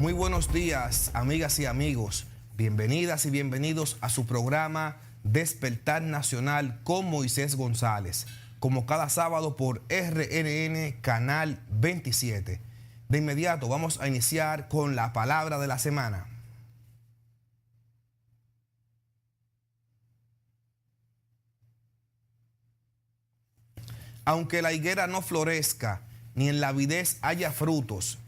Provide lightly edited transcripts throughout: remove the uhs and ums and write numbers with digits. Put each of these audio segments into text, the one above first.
Muy buenos días, amigas y amigos. Bienvenidas y bienvenidos a su programa Despertar Nacional con Moisés González, como cada sábado por RNN Canal 27. De inmediato vamos a iniciar con la palabra de la semana. Aunque la higuera no florezca, ni en la avidez haya frutos,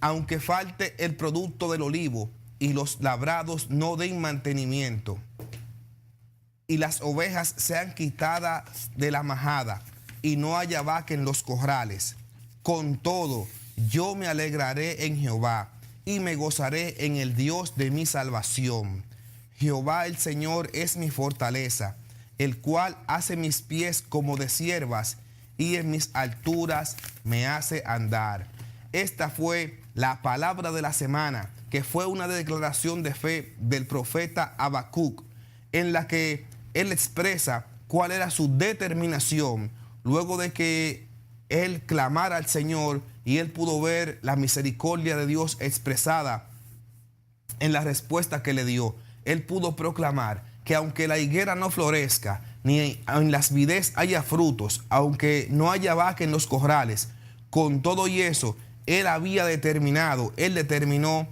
aunque falte el producto del olivo y los labrados no den mantenimiento, y las ovejas sean quitadas de la majada y no haya vaca en los corrales, con todo yo me alegraré en Jehová y me gozaré en el Dios de mi salvación. Jehová el Señor es mi fortaleza, el cual hace mis pies como de ciervas y en mis alturas me hace andar. Esta fue la palabra de la semana, que fue una declaración de fe del profeta Habacuc, en la que él expresa cuál era su determinación luego de que él clamara al Señor y él pudo ver la misericordia de Dios expresada en la respuesta que le dio. Él pudo proclamar que aunque la higuera no florezca, ni en las vides haya frutos, aunque no haya vaca en los corrales, con todo y eso, él determinó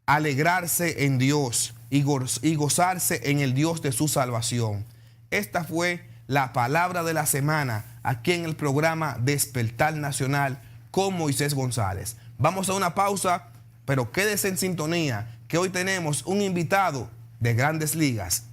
alegrarse en Dios y gozarse en el Dios de su salvación. Esta fue la palabra de la semana aquí en el programa Despertar Nacional con Moisés González. Vamos a una pausa, pero quédese en sintonía, que hoy tenemos un invitado de Grandes Ligas.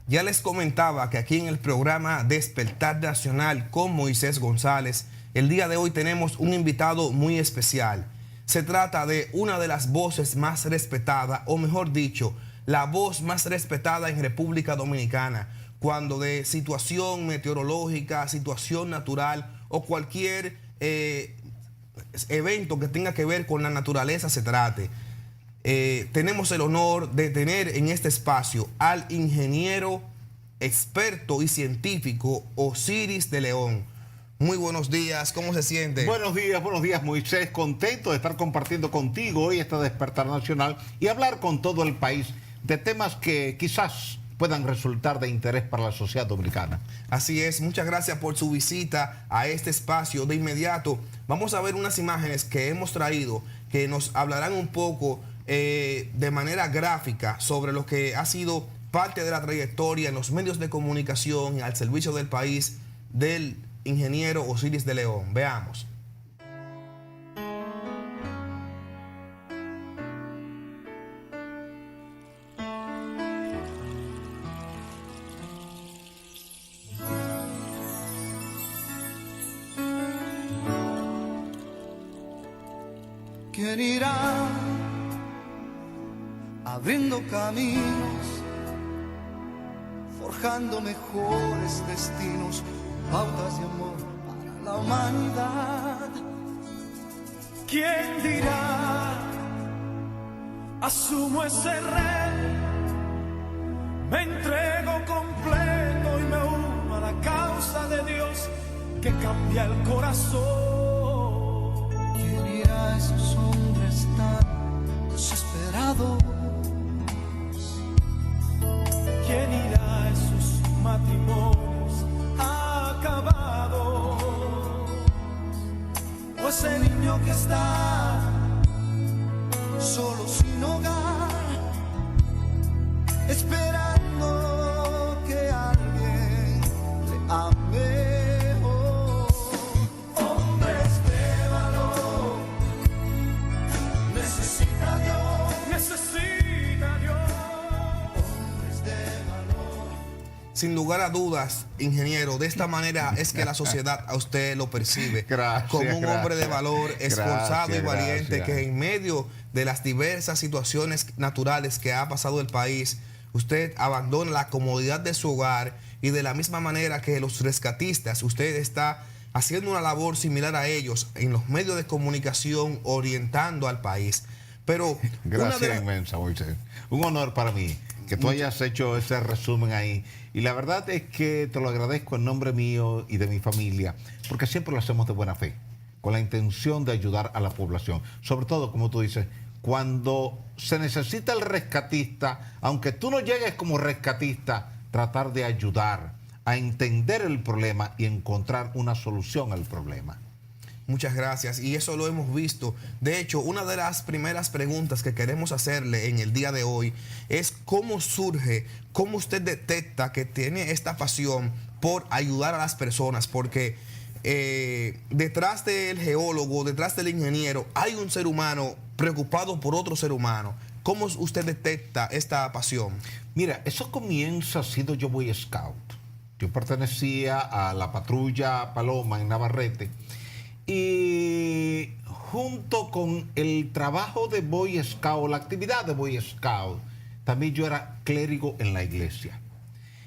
Ya les comentaba que aquí en el programa Despertar Nacional con Moisés González, el día de hoy tenemos un invitado muy especial. Se trata de una de las voces más respetadas, o mejor dicho, la voz más respetada en República Dominicana, cuando de situación meteorológica, situación natural o cualquier evento que tenga que ver con la naturaleza se trate. Tenemos el honor de tener en este espacio al ingeniero, experto y científico Osiris de León. Muy buenos días, ¿cómo se siente? Buenos días Moisés, contento de estar compartiendo contigo hoy este Despertar Nacional y hablar con todo el país de temas que quizás puedan resultar de interés para la sociedad dominicana. Así es, muchas gracias por su visita a este espacio. De inmediato vamos a ver unas imágenes que hemos traído que nos hablarán un poco de manera gráfica sobre lo que ha sido parte de la trayectoria en los medios de comunicación y al servicio del país del ingeniero Osiris de León. Veamos. ¿Quién irá abriendo caminos, forjando mejores destinos, pautas de amor para la humanidad? ¿Quién dirá, asumo ese rey, me entrego completo y me uno a la causa de Dios que cambia el corazón? ¿Quién irá a esos hombres tan desesperados? ¿Quién irá a esos matrimonios acabados? O ese niño que está solo sin hogar, esperando que alguien le ame. Oh, hombres de valor, necesita Dios, Necesita Dios. hombres de valor. Sin lugar a dudas, ingeniero, de esta manera es que la sociedad a usted lo percibe. Gracias, como un hombre de valor, esforzado y valiente, gracias. que en medio de las diversas situaciones naturales que ha pasado el país, usted abandona la comodidad de su hogar y de la misma manera que los rescatistas, usted está haciendo una labor similar a ellos en los medios de comunicación, orientando al país. Pero gracias inmensa, Moisés. Un honor para mí que tú hayas hecho ese resumen ahí. Y la verdad es que te lo agradezco en nombre mío y de mi familia, porque siempre lo hacemos de buena fe, con la intención de ayudar a la población. Sobre todo, como tú dices, cuando se necesita el rescatista, aunque tú no llegues como rescatista, tratar de ayudar a entender el problema y encontrar una solución al problema. Muchas gracias, y eso lo hemos visto. De hecho, una de las primeras preguntas que queremos hacerle en el día de hoy es cómo surge, cómo usted detecta que tiene esta pasión por ayudar a las personas, porque detrás del geólogo, detrás del ingeniero, hay un ser humano preocupado por otro ser humano. ¿Cómo usted detecta esta pasión? Mira, eso comienza siendo yo Boy Scout. Yo pertenecía a la patrulla Paloma en Navarrete. Y junto con el trabajo de Boy Scout, la actividad de Boy Scout, también yo era clérigo en la iglesia.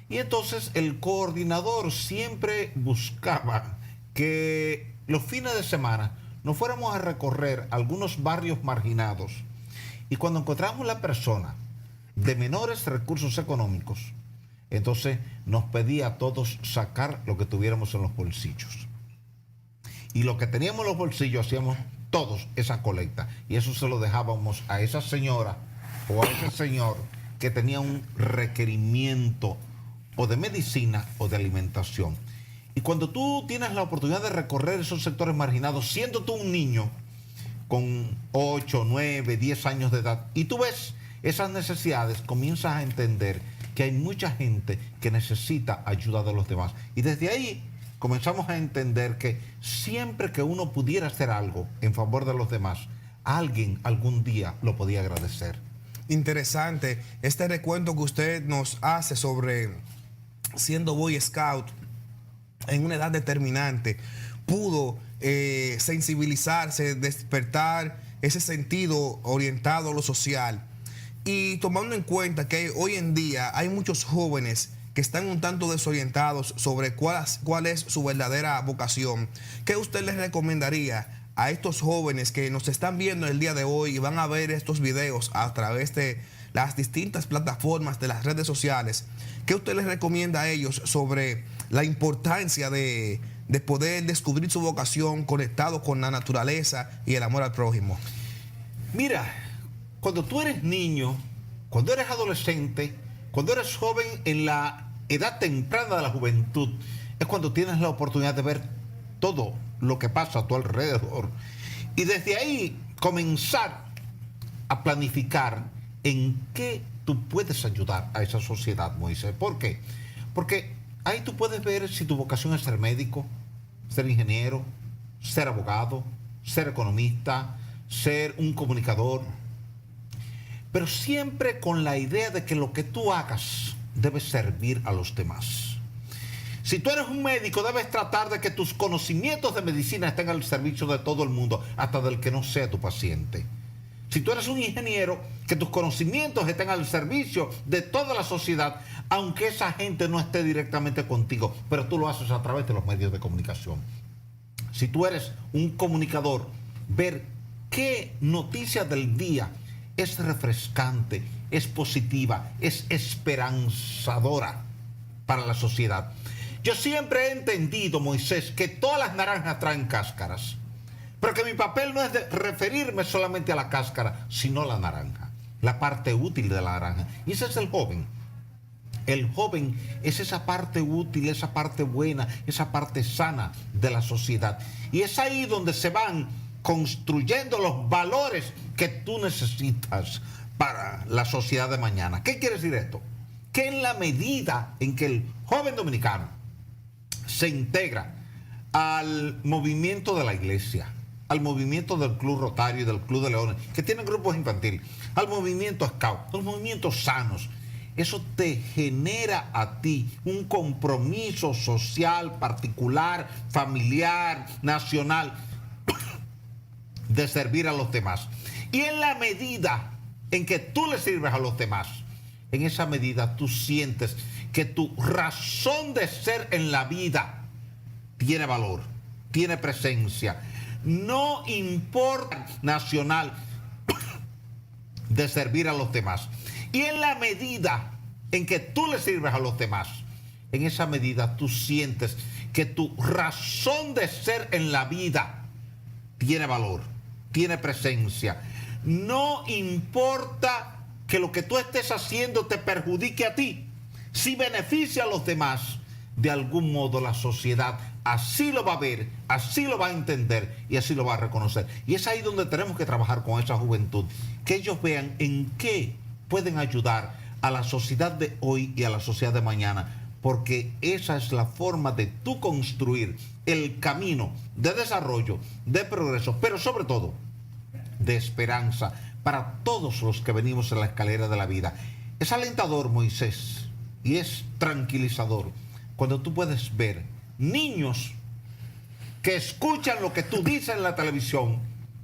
Y entonces el coordinador siempre buscaba que los fines de semana nos fuéramos a recorrer algunos barrios marginados. Y cuando encontramos la persona de menores recursos económicos, entonces nos pedía a todos sacar lo que tuviéramos en los bolsillos. Y lo que teníamos en los bolsillos hacíamos todos esa colecta. Y eso se lo dejábamos a esa señora o a ese señor que tenía un requerimiento o de medicina o de alimentación. Y cuando tú tienes la oportunidad de recorrer esos sectores marginados, siendo tú un niño con 8, 9, 10 años de edad, y tú ves esas necesidades, comienzas a entender que hay mucha gente que necesita ayuda de los demás. Y desde ahí comenzamos a entender que siempre que uno pudiera hacer algo en favor de los demás, alguien algún día lo podía agradecer. Interesante este recuento que usted nos hace sobre siendo Boy Scout en una edad determinante. Pudo sensibilizarse, despertar ese sentido orientado a lo social. Y tomando en cuenta que hoy en día hay muchos jóvenes que están un tanto desorientados sobre cuál es su verdadera vocación, ¿qué usted les recomendaría a estos jóvenes que nos están viendo el día de hoy y van a ver estos videos a través de las distintas plataformas de las redes sociales? ¿Qué usted les recomienda a ellos sobre la importancia de poder descubrir su vocación conectado con la naturaleza y el amor al prójimo? Mira, cuando tú eres niño, cuando eres adolescente, cuando eres joven en la edad temprana de la juventud, es cuando tienes la oportunidad de ver todo lo que pasa a tu alrededor. Y desde ahí comenzar a planificar en qué tú puedes ayudar a esa sociedad, Moisés. ¿Por qué? Porque ahí tú puedes ver si tu vocación es ser médico, ser ingeniero, ser abogado, ser economista, ser un comunicador, pero siempre con la idea de que lo que tú hagas debe servir a los demás. Si tú eres un médico, debes tratar de que tus conocimientos de medicina estén al servicio de todo el mundo, hasta del que no sea tu paciente. Si tú eres un ingeniero, que tus conocimientos estén al servicio de toda la sociedad, aunque esa gente no esté directamente contigo, pero tú lo haces a través de los medios de comunicación. Si tú eres un comunicador, ver qué noticia del día es refrescante, es positiva, es esperanzadora para la sociedad. Yo siempre he entendido, Moisés, que todas las naranjas traen cáscaras, pero que mi papel no es de referirme solamente a la cáscara, sino a la naranja, la parte útil de la naranja. Y ese es el joven. El joven es esa parte útil, esa parte buena, esa parte sana de la sociedad. Y es ahí donde se van construyendo los valores que tú necesitas para la sociedad de mañana. ¿Qué quiere decir esto? Que en la medida en que el joven dominicano se integra al movimiento de la iglesia, al movimiento del Club Rotario y del Club de Leones, que tienen grupos infantiles, al movimiento Scout, los movimientos sanos, eso te genera a ti un compromiso social, particular, familiar, nacional, de servir a los demás. Y en la medida en que tú le sirves a los demás, en esa medida tú sientes que tu razón de ser en la vida tiene valor, tiene presencia. No importa nacional de servir a los demás. Y en la medida en que tú le sirves a los demás, en esa medida tú sientes que tu razón de ser en la vida tiene valor, tiene presencia. No importa que lo que tú estés haciendo te perjudique a ti. Si beneficia a los demás, de algún modo la sociedad así lo va a ver, así lo va a entender y así lo va a reconocer. Y es ahí donde tenemos que trabajar con esa juventud, que ellos vean en qué pueden ayudar a la sociedad de hoy y a la sociedad de mañana, porque esa es la forma de tú construir el camino de desarrollo, de progreso, pero sobre todo de esperanza para todos los que venimos en la escalera de la vida. Es alentador, Moisés, y es tranquilizador cuando tú puedes ver niños que escuchan lo que tú dices en la televisión,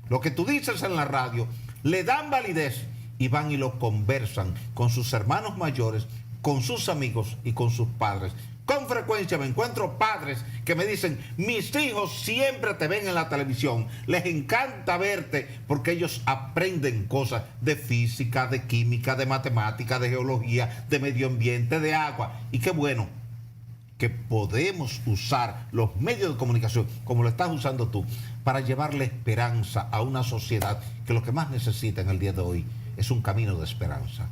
lo que tú dices en la radio, le dan validez y van y lo conversan con sus hermanos mayores, con sus amigos y con sus padres. Con frecuencia me encuentro padres que me dicen: mis hijos siempre te ven en la televisión, les encanta verte porque ellos aprenden cosas de física, de química, de matemática, de geología, de medio ambiente, de agua. Y qué bueno que podemos usar los medios de comunicación, como lo estás usando tú, para llevarle esperanza a una sociedad que lo que más necesita en el día de hoy es un camino de esperanza.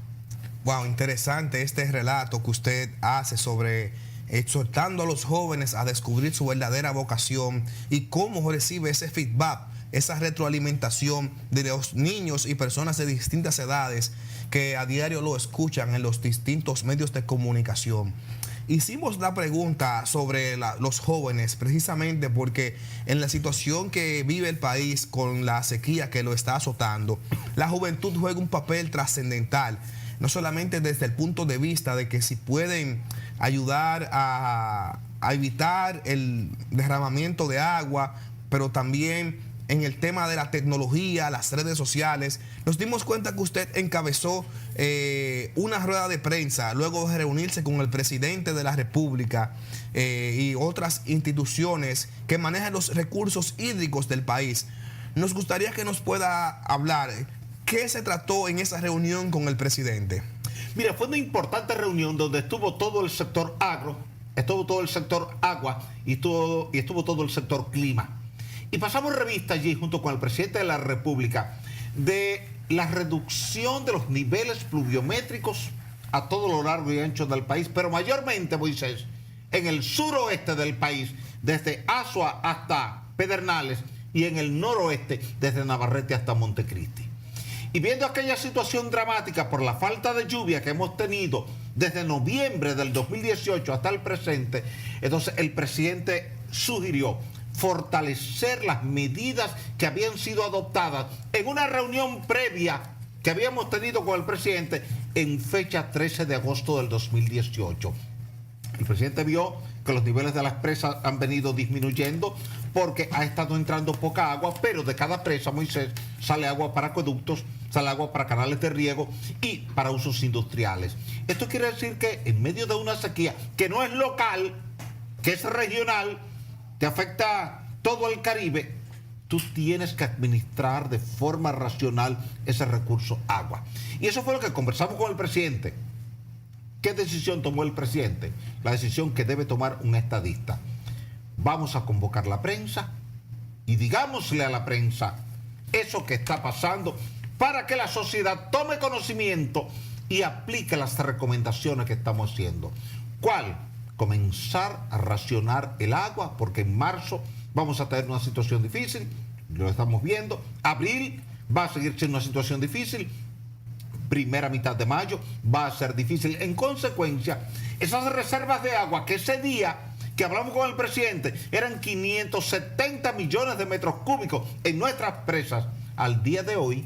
Wow, interesante este relato que usted hace sobre exhortando a los jóvenes a descubrir su verdadera vocación y cómo recibe ese feedback, esa retroalimentación de los niños y personas de distintas edades que a diario lo escuchan en los distintos medios de comunicación. Hicimos la pregunta sobre los jóvenes precisamente porque en la situación que vive el país con la sequía que lo está azotando, la juventud juega un papel trascendental, no solamente desde el punto de vista de que si pueden ayudar a evitar el derramamiento de agua, pero también en el tema de la tecnología, las redes sociales. Nos dimos cuenta que usted encabezó una rueda de prensa luego de reunirse con el presidente de la República y otras instituciones que manejan los recursos hídricos del país. Nos gustaría que nos pueda hablar qué se trató en esa reunión con el presidente. Mira, fue una importante reunión donde estuvo todo el sector agro, estuvo todo el sector agua y estuvo todo el sector clima. Y pasamos revista allí junto con el presidente de la República de la reducción de los niveles pluviométricos a todo lo largo y ancho del país, pero mayormente, Moisés, en el suroeste del país, desde Azua hasta Pedernales, y en el noroeste, desde Navarrete hasta Montecristi. Y viendo aquella situación dramática por la falta de lluvia que hemos tenido desde noviembre del 2018 hasta el presente, entonces el presidente sugirió fortalecer las medidas que habían sido adoptadas en una reunión previa que habíamos tenido con el presidente en fecha 13 de agosto del 2018. El presidente vio que los niveles de las presas han venido disminuyendo porque ha estado entrando poca agua, pero de cada presa, Moisés, sale agua para acueductos, sale agua para canales de riego y para usos industriales. Esto quiere decir que en medio de una sequía que no es local, que es regional, que afecta todo el Caribe, tú tienes que administrar de forma racional ese recurso agua. Y eso fue lo que conversamos con el presidente. ¿Qué decisión tomó el presidente? La decisión que debe tomar un estadista. Vamos a convocar la prensa y digámosle a la prensa eso que está pasando para que la sociedad tome conocimiento y aplique las recomendaciones que estamos haciendo. ¿Cuál? Comenzar a racionar el agua, porque en marzo vamos a tener una situación difícil, lo estamos viendo. Abril va a seguir siendo una situación difícil. Primera mitad de mayo va a ser difícil. En consecuencia, esas reservas de agua que ese día que hablamos con el presidente eran 570 millones de metros cúbicos en nuestras presas, al día de hoy,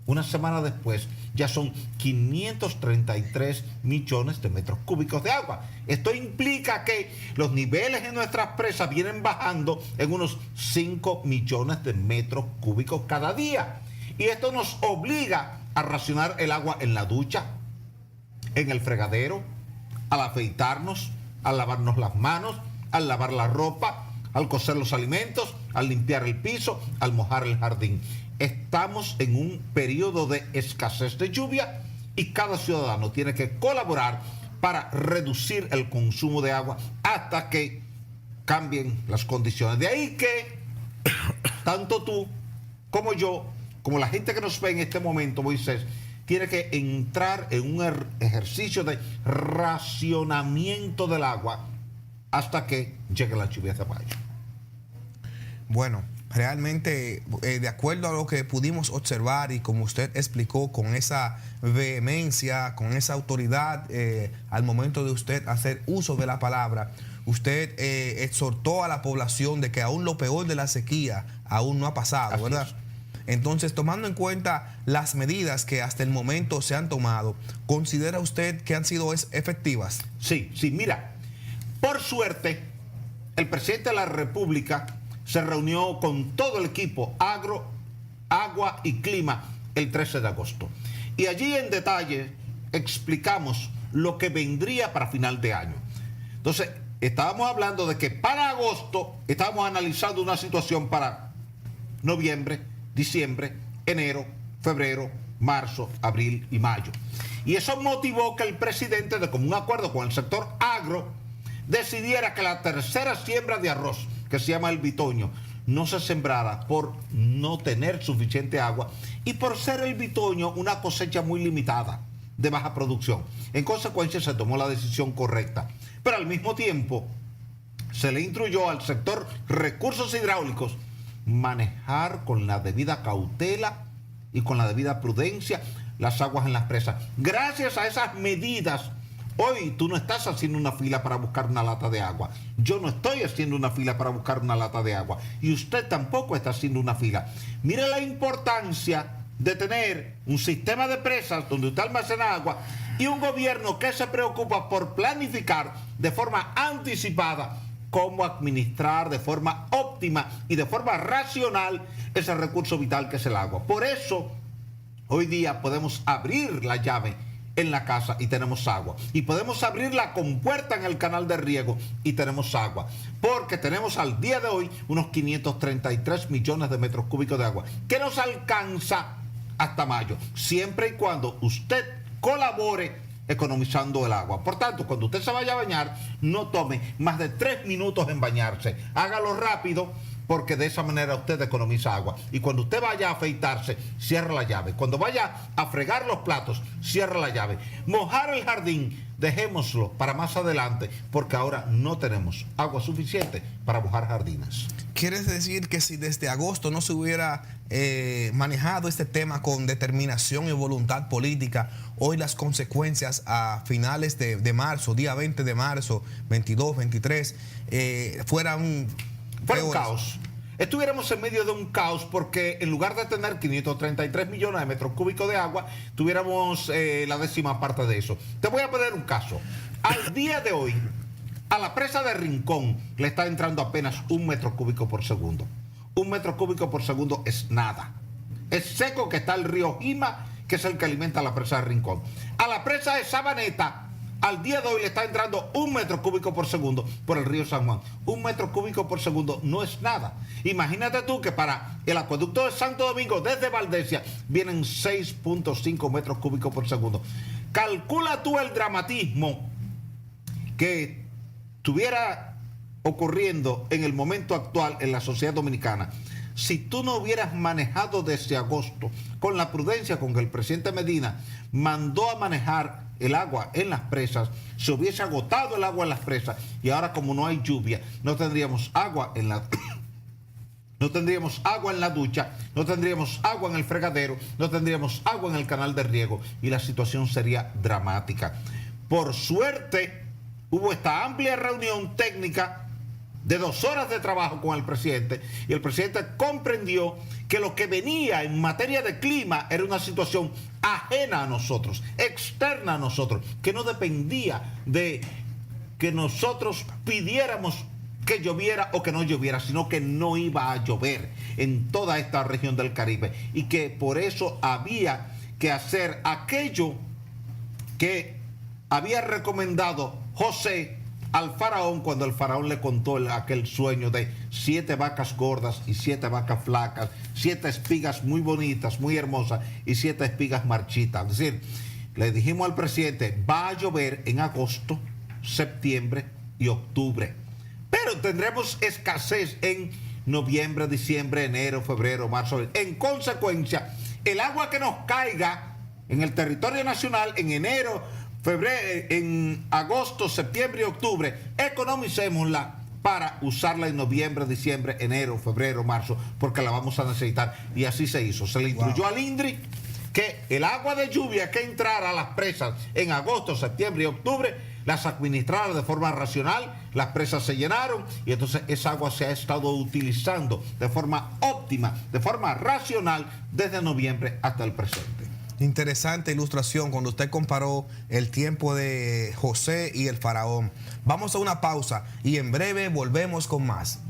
una semana después, ya son 533 millones de metros cúbicos de agua. Esto implica que los niveles en nuestras presas vienen bajando en unos 5 millones de metros cúbicos cada día. Y esto nos obliga a racionar el agua en la ducha, en el fregadero, al afeitarnos, al lavarnos las manos, al lavar la ropa, al cocer los alimentos, al limpiar el piso, al mojar el jardín. Estamos en un periodo de escasez de lluvia y cada ciudadano tiene que colaborar para reducir el consumo de agua hasta que cambien las condiciones. De ahí que tanto tú como yo, como la gente que nos ve en este momento, Moisés, tiene que entrar en un ejercicio de racionamiento del agua hasta que llegue la lluvia de mayo. Bueno, realmente, de acuerdo a lo que pudimos observar y como usted explicó con esa vehemencia, con esa autoridad, al momento de usted hacer uso de la palabra, usted exhortó a la población de que aún lo peor de la sequía aún no ha pasado, Así ¿verdad? es. Entonces, tomando en cuenta las medidas que hasta el momento se han tomado, ¿considera usted que han sido efectivas? Sí, mira, por suerte, el presidente de la República se reunió con todo el equipo Agro, Agua y Clima el 13 de agosto. Y allí en detalle explicamos lo que vendría para final de año. Entonces, estábamos hablando de que para agosto estábamos analizando una situación para noviembre, diciembre, enero, febrero, marzo, abril y mayo. Y eso motivó que el presidente, de común acuerdo con el sector agro, decidiera que la tercera siembra de arroz, que se llama el bitoño, no se sembrara por no tener suficiente agua y por ser el bitoño una cosecha muy limitada, de baja producción. En consecuencia, se tomó la decisión correcta. Pero al mismo tiempo, se le instruyó al sector recursos hidráulicos manejar con la debida cautela y con la debida prudencia las aguas en las presas. Gracias a esas medidas, hoy tú no estás haciendo una fila para buscar una lata de agua. Yo no estoy haciendo una fila para buscar una lata de agua. Y usted tampoco está haciendo una fila. Mire la importancia de tener un sistema de presas donde usted almacena agua y un gobierno que se preocupa por planificar de forma anticipada cómo administrar de forma óptima y de forma racional ese recurso vital que es el agua. Por eso, hoy día podemos abrir la llave en la casa y tenemos agua. Y podemos abrir la compuerta en el canal de riego y tenemos agua. Porque tenemos al día de hoy unos 533 millones de metros cúbicos de agua, que nos alcanza hasta mayo, siempre y cuando usted colabore economizando el agua. Por tanto, cuando usted se vaya a bañar, no tome más de 3 minutos en bañarse. Hágalo rápido, porque de esa manera usted economiza agua. Y cuando usted vaya a afeitarse, cierre la llave. Cuando vaya a fregar los platos, cierre la llave. Mojar el jardín, dejémoslo para más adelante, porque ahora no tenemos agua suficiente para mojar jardines. ¿Quieres decir que si desde agosto no se hubiera manejado este tema con determinación y voluntad política, hoy las consecuencias a finales de marzo, día 20 de marzo, 22, 23, fueran Fue un peores? caos. Estuviéramos en medio de un caos porque en lugar de tener 533 millones de metros cúbicos de agua, tuviéramos la décima parte de eso. Te voy a poner un caso. Al día de hoy, a la presa de Rincón le está entrando apenas 1 metro cúbico por segundo. 1 metro cúbico por segundo es nada. Es seco que está el río Jima, que es el que alimenta la presa de Rincón. A la presa de Sabaneta, al día de hoy le está entrando 1 metro cúbico por segundo por el río San Juan. 1 metro cúbico por segundo no es nada. Imagínate tú que para el acueducto de Santo Domingo desde Valdesia vienen 6.5 metros cúbicos por segundo. Calcula tú el dramatismo que estuviera ocurriendo en el momento actual en la sociedad dominicana si tú no hubieras manejado desde agosto con la prudencia con que el presidente Medina mandó a manejar el agua en las presas. Se hubiese agotado el agua en las presas y ahora, como no hay lluvia, no tendríamos agua en la no tendríamos agua en la ducha, no tendríamos agua en el fregadero, no tendríamos agua en el canal de riego y la situación sería dramática. Por suerte, hubo esta amplia reunión técnica de 2 horas de trabajo con el presidente y el presidente comprendió que lo que venía en materia de clima era una situación ajena a nosotros, externa a nosotros, que no dependía de que nosotros pidiéramos que lloviera o que no lloviera, sino que no iba a llover en toda esta región del Caribe y que por eso había que hacer aquello que había recomendado José al faraón cuando el faraón le contó aquel sueño de 7 vacas gordas y 7 vacas flacas, 7 espigas muy bonitas, muy hermosas y 7 espigas marchitas. Es decir, le dijimos al presidente, va a llover en agosto, septiembre y octubre, pero tendremos escasez en noviembre, diciembre, enero, febrero, marzo. En consecuencia, el agua que nos caiga en el territorio nacional en enero, febrero, en agosto, septiembre y octubre, economicémosla para usarla en noviembre, diciembre, enero, febrero, marzo, porque la vamos a necesitar. Y así se hizo. Se le instruyó al INDRI que el agua de lluvia que entrara a las presas en agosto, septiembre y octubre, las administrara de forma racional, las presas se llenaron y entonces esa agua se ha estado utilizando de forma óptima, de forma racional, desde noviembre hasta el presente. Interesante ilustración cuando usted comparó el tiempo de José y el faraón. Vamos a una pausa y en breve volvemos con más.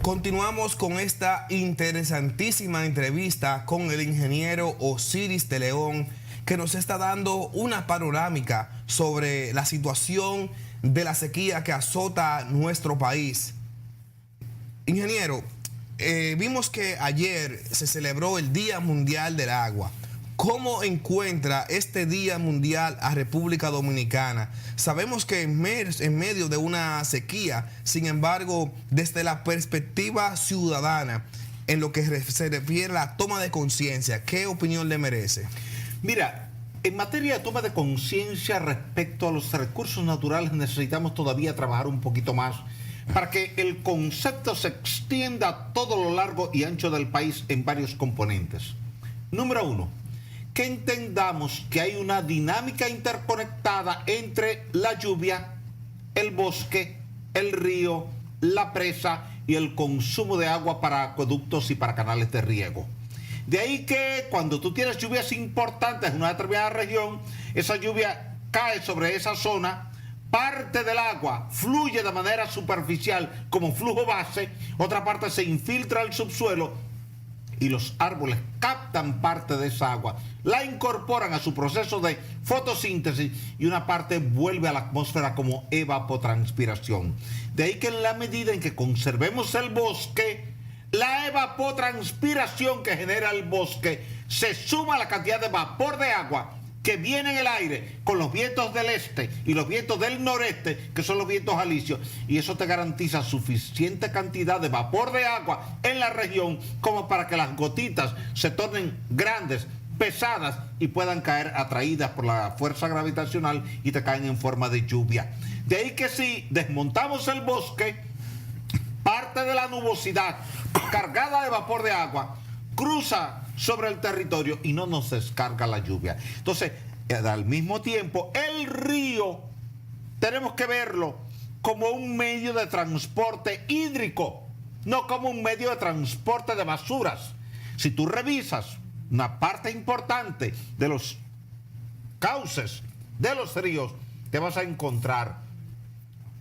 Continuamos con esta interesantísima entrevista con el ingeniero Osiris de León, que nos está dando una panorámica sobre la situación de la sequía que azota nuestro país. Ingeniero, vimos que ayer se celebró el Día Mundial del Agua. ¿Cómo encuentra este Día Mundial a República Dominicana? Sabemos que en medio de una sequía, sin embargo, desde la perspectiva ciudadana, en lo que se refiere a la toma de conciencia, ¿qué opinión le merece? Mira, en materia de toma de conciencia respecto a los recursos naturales necesitamos todavía trabajar un poquito más para que el concepto se extienda a todo lo largo y ancho del país en varios componentes. Número 1. Que entendamos que hay una dinámica interconectada entre la lluvia, el bosque, el río, la presa y el consumo de agua para acueductos y para canales de riego. De ahí que cuando tú tienes lluvias importantes en una determinada región, esa lluvia cae sobre esa zona, parte del agua fluye de manera superficial como flujo base, otra parte se infiltra al subsuelo y los árboles captan parte de esa agua, la incorporan a su proceso de fotosíntesis y una parte vuelve a la atmósfera como evapotranspiración. De ahí que en la medida en que conservemos el bosque, la evapotranspiración que genera el bosque se suma a la cantidad de vapor de agua que viene en el aire con los vientos del este y los vientos del noreste, que son los vientos alisios, y eso te garantiza suficiente cantidad de vapor de agua en la región como para que las gotitas se tornen grandes, pesadas y puedan caer atraídas por la fuerza gravitacional y te caen en forma de lluvia. De ahí que si desmontamos el bosque, parte de la nubosidad cargada de vapor de agua cruza sobre el territorio y no nos descarga la lluvia. Entonces, al mismo tiempo, el río tenemos que verlo como un medio de transporte hídrico, no como un medio de transporte de basuras. Si tú revisas una parte importante de los cauces de los ríos, te vas a encontrar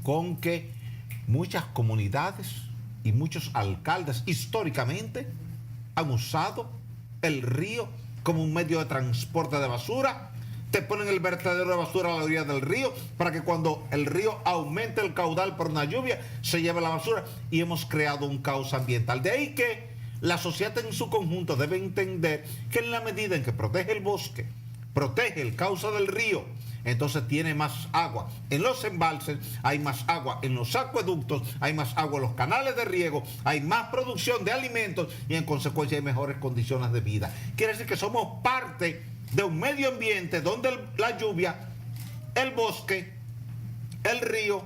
con que muchas comunidades y muchos alcaldes históricamente han usado el río como un medio de transporte de basura. Te ponen el vertedero de basura a la orilla del río para que cuando el río aumente el caudal por una lluvia se lleve la basura, y hemos creado un caos ambiental. De ahí que la sociedad en su conjunto debe entender que en la medida en que protege el bosque, protege el cauce del río, entonces tiene más agua en los embalses, hay más agua en los acueductos, hay más agua en los canales de riego, hay más producción de alimentos y en consecuencia hay mejores condiciones de vida. Quiere decir que somos parte de un medio ambiente donde la lluvia, el bosque, el río,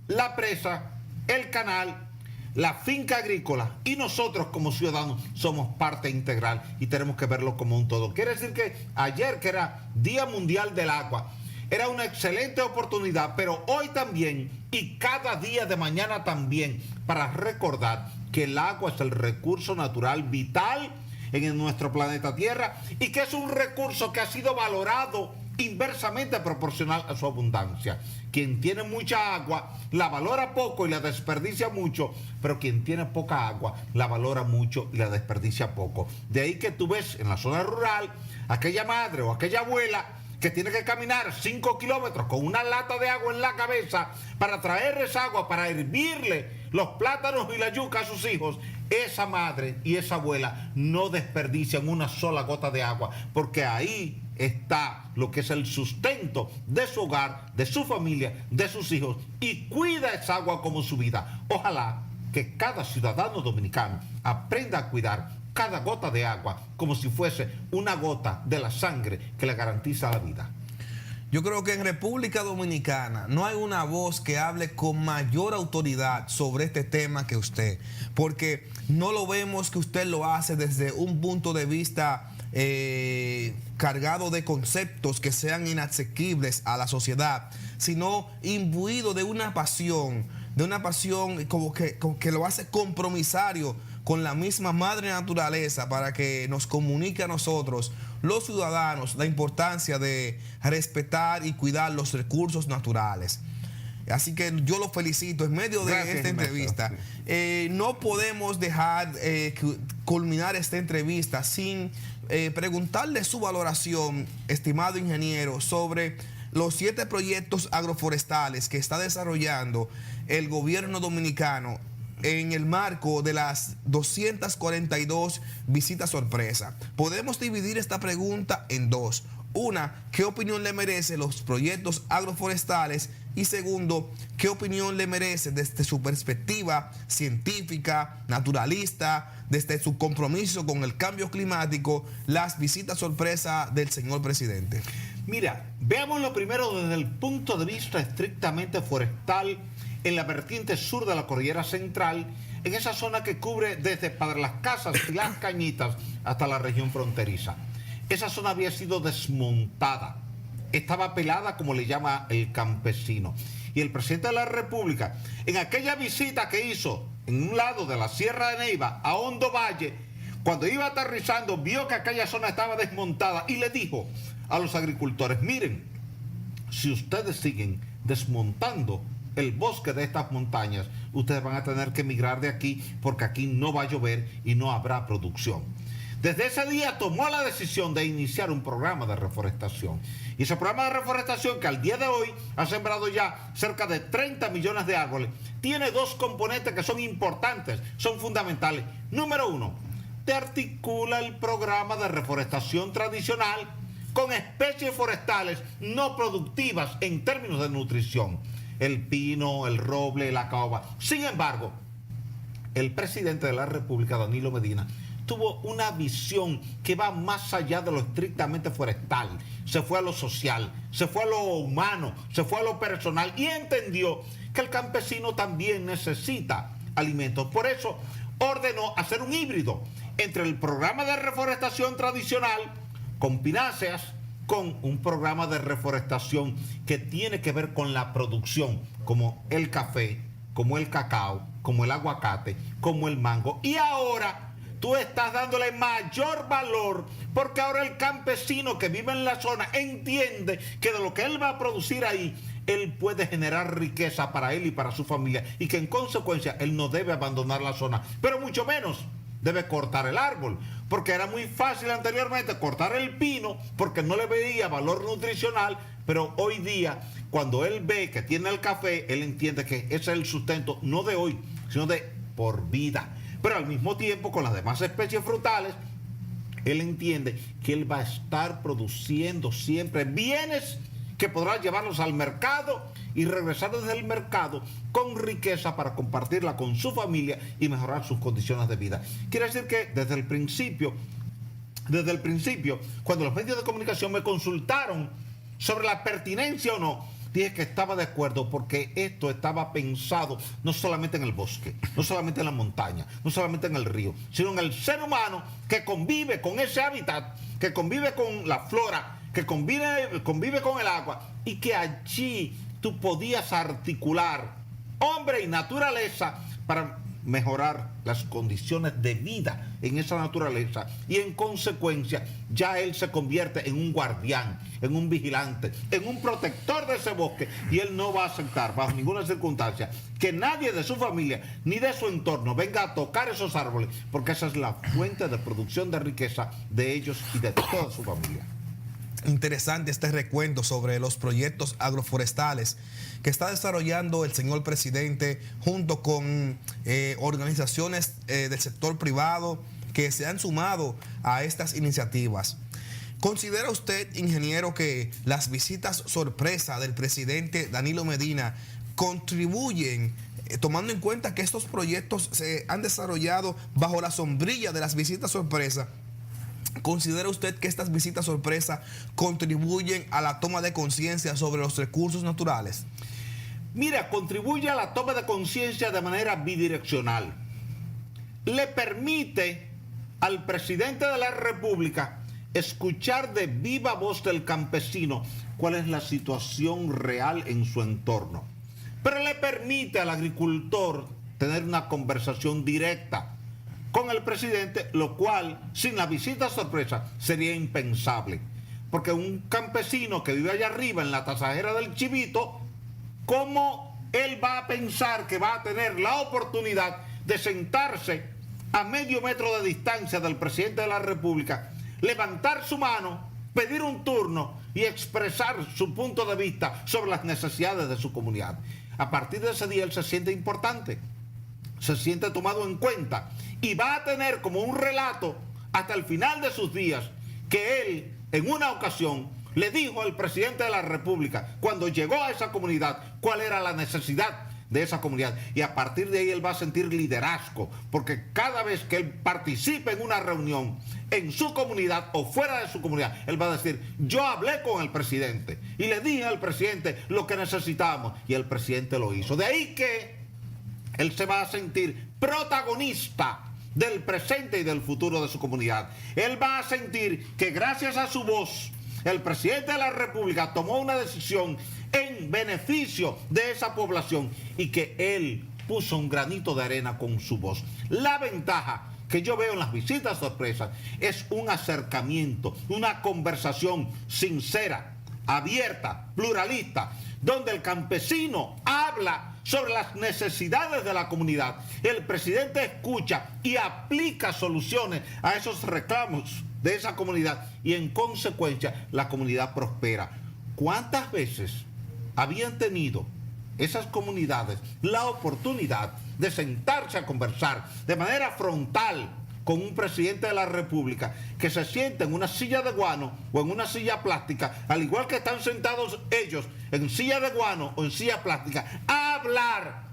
la presa, el canal, la finca agrícola y nosotros como ciudadanos somos parte integral y tenemos que verlo como un todo. Quiere decir que ayer, que era Día Mundial del Agua, era una excelente oportunidad, pero hoy también y cada día de mañana también, para recordar que el agua es el recurso natural vital en nuestro planeta Tierra y que es un recurso que ha sido valorado inversamente proporcional a su abundancia. Quien tiene mucha agua la valora poco y la desperdicia mucho, pero quien tiene poca agua la valora mucho y la desperdicia poco. De ahí que tú ves en la zona rural aquella madre o aquella abuela que tiene que caminar 5 kilómetros con una lata de agua en la cabeza para traer esa agua, para hervirle los plátanos y la yuca a sus hijos. Esa madre y esa abuela no desperdician una sola gota de agua, porque ahí está lo que es el sustento de su hogar, de su familia, de sus hijos, y cuida esa agua como su vida. Ojalá que cada ciudadano dominicano aprenda a cuidar cada gota de agua como si fuese una gota de la sangre que le garantiza la vida. Yo creo que en República Dominicana no hay una voz que hable con mayor autoridad sobre este tema que usted, porque no lo vemos que usted lo hace desde un punto de vista cargado de conceptos que sean inasequibles a la sociedad, sino imbuido de una pasión como que lo hace compromisario con la misma madre naturaleza para que nos comunique a nosotros, los ciudadanos, la importancia de respetar y cuidar los recursos naturales. Así que yo lo felicito en medio de esta entrevista. No podemos dejar culminar esta entrevista sin preguntarle su valoración, estimado ingeniero, sobre los 7 proyectos agroforestales que está desarrollando el gobierno dominicano en el marco de las 242 visitas sorpresa. Podemos dividir esta pregunta en dos. Una, ¿qué opinión le merece los proyectos agroforestales? Y segundo, ¿qué opinión le merece desde su perspectiva científica, naturalista, desde su compromiso con el cambio climático, las visitas sorpresa del señor presidente? Mira, veámoslo primero desde el punto de vista estrictamente forestal en la vertiente sur de la Cordillera Central, en esa zona que cubre desde Padre Las Casas y Las Cañitas hasta la región fronteriza. Esa zona había sido desmontada, estaba pelada, como le llama el campesino. Y el presidente de la República, en aquella visita que hizo en un lado de la Sierra de Neiva a Hondo Valle, cuando iba aterrizando, vio que aquella zona estaba desmontada y le dijo a los agricultores: miren, si ustedes siguen desmontando el bosque de estas montañas, ustedes van a tener que emigrar de aquí, porque aquí no va a llover y no habrá producción. Desde ese día tomó la decisión de iniciar un programa de reforestación. Y ese programa de reforestación, que al día de hoy ha sembrado ya cerca de 30 millones de árboles, tiene 2 componentes que son importantes, son fundamentales. Número 1, te articula el programa de reforestación tradicional con especies forestales no productivas en términos de nutrición: el pino, el roble, la caoba. Sin embargo, el presidente de la República, Danilo Medina, tuvo una visión que va más allá de lo estrictamente forestal. Se fue a lo social, se fue a lo humano, se fue a lo personal y entendió que el campesino también necesita alimentos. Por eso ordenó hacer un híbrido entre el programa de reforestación tradicional con pináceas, con un programa de reforestación que tiene que ver con la producción, como el café, como el cacao, como el aguacate, como el mango. Y ahora tú estás dándole mayor valor, porque ahora el campesino que vive en la zona entiende que de lo que él va a producir ahí, él puede generar riqueza para él y para su familia, y que en consecuencia él no debe abandonar la zona, pero mucho menos debe cortar el árbol, porque era muy fácil anteriormente cortar el pino porque no le veía valor nutricional, pero hoy día, cuando él ve que tiene el café, él entiende que ese es el sustento no de hoy, sino de por vida. Pero al mismo tiempo, con las demás especies frutales, él entiende que él va a estar produciendo siempre bienes que podrá llevarlos al mercado y regresar desde el mercado con riqueza para compartirla con su familia y mejorar sus condiciones de vida. Quiere decir que desde el principio, cuando los medios de comunicación me consultaron sobre la pertinencia o no, dije que estaba de acuerdo, porque esto estaba pensado no solamente en el bosque, no solamente en la montaña, no solamente en el río, sino en el ser humano que convive con ese hábitat, que convive con la flora, que convive con el agua, y que allí tú podías articular hombre y naturaleza para mejorar las condiciones de vida en esa naturaleza y en consecuencia ya él se convierte en un guardián, en un vigilante, en un protector de ese bosque, y él no va a aceptar bajo ninguna circunstancia que nadie de su familia ni de su entorno venga a tocar esos árboles, porque esa es la fuente de producción de riqueza de ellos y de toda su familia. Interesante este recuento sobre los proyectos agroforestales que está desarrollando el señor presidente junto con organizaciones del sector privado que se han sumado a estas iniciativas. ¿Considera usted, ingeniero, que las visitas sorpresa del presidente Danilo Medina contribuyen, tomando en cuenta que estos proyectos se han desarrollado bajo la sombrilla de las visitas sorpresa? ¿Considera usted que estas visitas sorpresa contribuyen a la toma de conciencia sobre los recursos naturales? Mira, contribuye a la toma de conciencia de manera bidireccional. Le permite al presidente de la República escuchar de viva voz del campesino cuál es la situación real en su entorno. Pero le permite al agricultor tener una conversación directa con el presidente, lo cual sin la visita sorpresa sería impensable, porque un campesino que vive allá arriba en la tasajera del Chivito, ¿cómo él va a pensar que va a tener la oportunidad de sentarse a medio metro de distancia del presidente de la República, levantar su mano, pedir un turno y expresar su punto de vista sobre las necesidades de su comunidad? A partir de ese día él se siente importante, se siente tomado en cuenta y va a tener como un relato hasta el final de sus días que él en una ocasión le dijo al presidente de la República cuando llegó a esa comunidad cuál era la necesidad de esa comunidad, y a partir de ahí él va a sentir liderazgo, porque cada vez que él participe en una reunión en su comunidad o fuera de su comunidad, él va a decir: yo hablé con el presidente y le dije al presidente lo que necesitábamos y el presidente lo hizo. De ahí que él se va a sentir protagonista del presente y del futuro de su comunidad. Él va a sentir que gracias a su voz el presidente de la República tomó una decisión en beneficio de esa población y que él puso un granito de arena con su voz. La ventaja que yo veo en las visitas sorpresas es un acercamiento, una conversación sincera, abierta, pluralista, donde el campesino habla sobre las necesidades de la comunidad. El presidente escucha y aplica soluciones a esos reclamos de esa comunidad y en consecuencia la comunidad prospera. ¿Cuántas veces habían tenido esas comunidades la oportunidad de sentarse a conversar de manera frontal con un presidente de la República que se siente en una silla de guano o en una silla plástica, al igual que están sentados ellos en silla de guano o en silla plástica, a hablar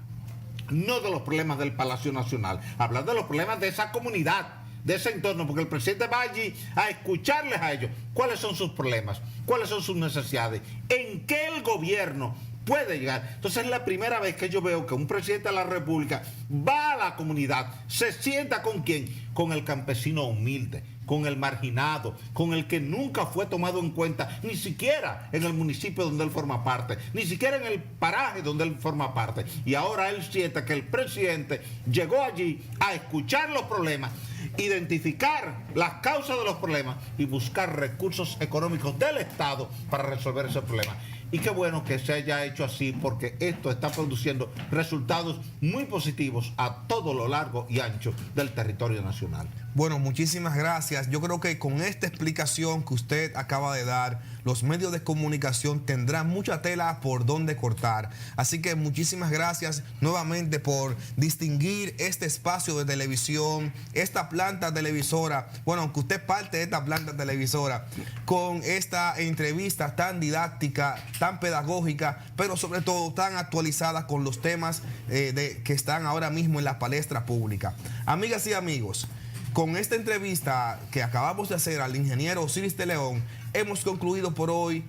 no de los problemas del Palacio Nacional, hablar de los problemas de esa comunidad, de ese entorno, porque el presidente va allí a escucharles a ellos cuáles son sus problemas, cuáles son sus necesidades, en qué el gobierno puede llegar. Entonces es la primera vez que yo veo que un presidente de la República va a la comunidad, se sienta con quién, con el campesino humilde, con el marginado, con el que nunca fue tomado en cuenta, ni siquiera en el municipio donde él forma parte, ni siquiera en el paraje donde él forma parte. Y ahora él siente que el presidente llegó allí a escuchar los problemas, identificar las causas de los problemas y buscar recursos económicos del Estado para resolver ese problema. Y qué bueno que se haya hecho así, porque esto está produciendo resultados muy positivos a todo lo largo y ancho del territorio nacional. Bueno, muchísimas gracias. Yo creo que con esta explicación que usted acaba de dar, los medios de comunicación tendrán mucha tela por donde cortar. Así que muchísimas gracias nuevamente por distinguir este espacio de televisión, esta planta televisora, bueno, aunque usted parte de esta planta televisora, con esta entrevista tan didáctica, tan pedagógica, pero sobre todo tan actualizada con los temas que están ahora mismo en la palestra pública. Amigas y amigos, con esta entrevista que acabamos de hacer al ingeniero Osiris de León, hemos concluido por hoy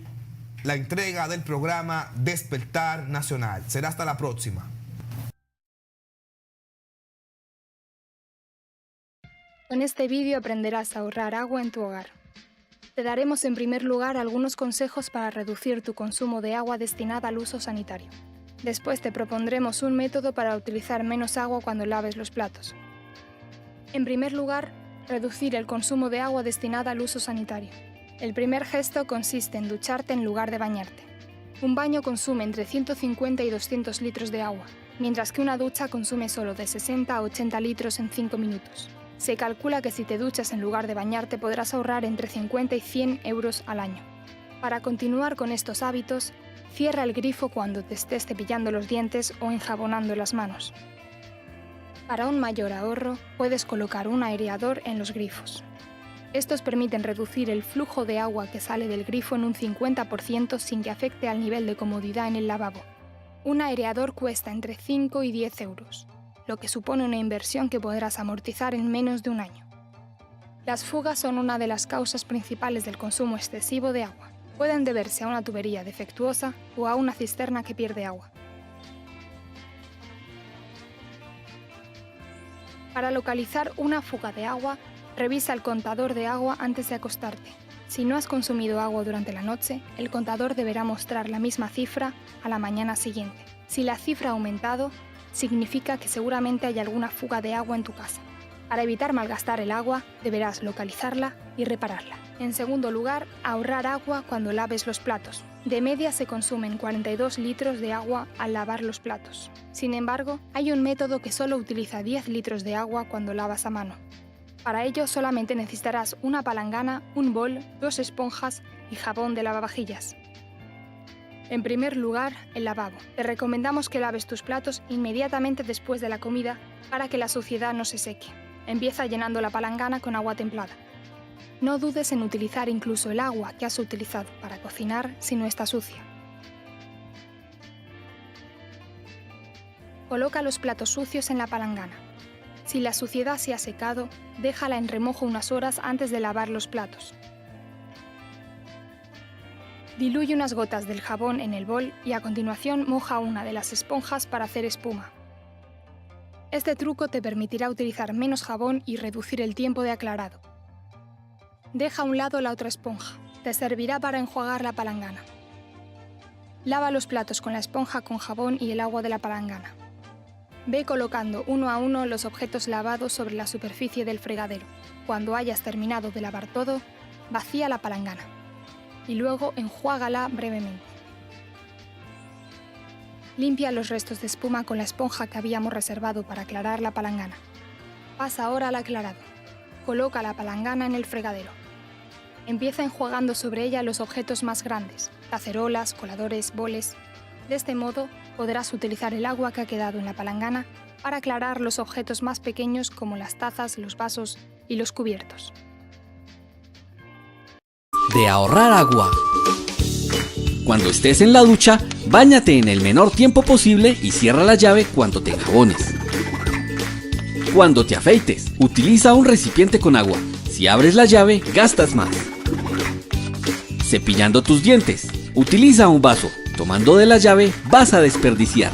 la entrega del programa Despertar Nacional. Será hasta la próxima. Con este vídeo aprenderás a ahorrar agua en tu hogar. Te daremos en primer lugar algunos consejos para reducir tu consumo de agua destinada al uso sanitario. Después te propondremos un método para utilizar menos agua cuando laves los platos. En primer lugar, reducir el consumo de agua destinada al uso sanitario. El primer gesto consiste en ducharte en lugar de bañarte. Un baño consume entre 150 y 200 litros de agua, mientras que una ducha consume solo de 60 a 80 litros en 5 minutos. Se calcula que si te duchas en lugar de bañarte podrás ahorrar entre 50 y 100 euros al año. Para continuar con estos hábitos, cierra el grifo cuando te estés cepillando los dientes o enjabonando las manos. Para un mayor ahorro, puedes colocar un aireador en los grifos. Estos permiten reducir el flujo de agua que sale del grifo en un 50% sin que afecte al nivel de comodidad en el lavabo. Un aireador cuesta entre 5 y 10 euros, lo que supone una inversión que podrás amortizar en menos de un año. Las fugas son una de las causas principales del consumo excesivo de agua. Pueden deberse a una tubería defectuosa o a una cisterna que pierde agua. Para localizar una fuga de agua, revisa el contador de agua antes de acostarte. Si no has consumido agua durante la noche, el contador deberá mostrar la misma cifra a la mañana siguiente. Si la cifra ha aumentado, significa que seguramente hay alguna fuga de agua en tu casa. Para evitar malgastar el agua, deberás localizarla y repararla. En segundo lugar, ahorrar agua cuando laves los platos. De media se consumen 42 litros de agua al lavar los platos. Sin embargo, hay un método que solo utiliza 10 litros de agua cuando lavas a mano. Para ello solamente necesitarás una palangana, un bol, 2 esponjas y jabón de lavavajillas. En primer lugar, el lavabo. Te recomendamos que laves tus platos inmediatamente después de la comida para que la suciedad no se seque. Empieza llenando la palangana con agua templada. No dudes en utilizar incluso el agua que has utilizado para cocinar si no está sucia. Coloca los platos sucios en la palangana. Si la suciedad se ha secado, déjala en remojo unas horas antes de lavar los platos. Diluye unas gotas del jabón en el bol y a continuación moja una de las esponjas para hacer espuma. Este truco te permitirá utilizar menos jabón y reducir el tiempo de aclarado. Deja a un lado la otra esponja. Te servirá para enjuagar la palangana. Lava los platos con la esponja con jabón y el agua de la palangana. Ve colocando uno a uno los objetos lavados sobre la superficie del fregadero. Cuando hayas terminado de lavar todo, vacía la palangana y luego enjuágala brevemente. Limpia los restos de espuma con la esponja que habíamos reservado para aclarar la palangana. Pasa ahora al aclarado. Coloca la palangana en el fregadero. Empieza enjuagando sobre ella los objetos más grandes, cacerolas, coladores, boles. De este modo, podrás utilizar el agua que ha quedado en la palangana para aclarar los objetos más pequeños como las tazas, los vasos y los cubiertos. De ahorrar agua. Cuando estés en la ducha, báñate en el menor tiempo posible y cierra la llave cuando te enjabones. Cuando te afeites, utiliza un recipiente con agua. Si abres la llave, gastas más. Cepillando tus dientes, utiliza un vaso. Tomando de la llave, vas a desperdiciar.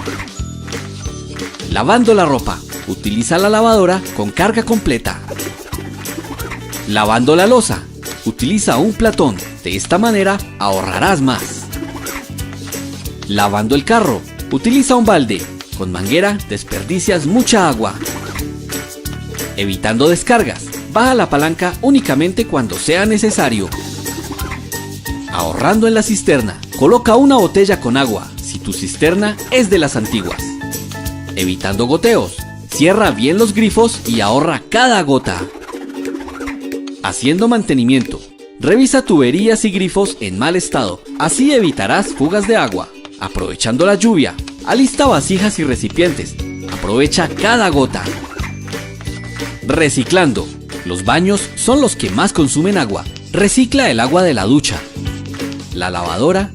Lavando la ropa, utiliza la lavadora con carga completa. Lavando la loza, utiliza un platón. De esta manera ahorrarás más. Lavando el carro, utiliza un balde. Con manguera desperdicias mucha agua. Evitando descargas, baja la palanca únicamente cuando sea necesario. Ahorrando en la cisterna, coloca una botella con agua si tu cisterna es de las antiguas. Evitando goteos, cierra bien los grifos y ahorra cada gota. Haciendo mantenimiento, revisa tuberías y grifos en mal estado, así evitarás fugas de agua. Aprovechando la lluvia, alista vasijas y recipientes, aprovecha cada gota. Reciclando, los baños son los que más consumen agua. Recicla el agua de la ducha, la lavadora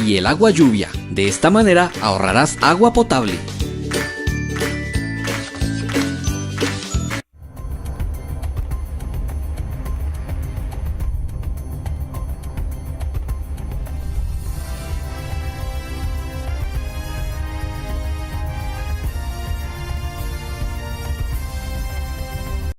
y el agua lluvia. De esta manera ahorrarás agua potable.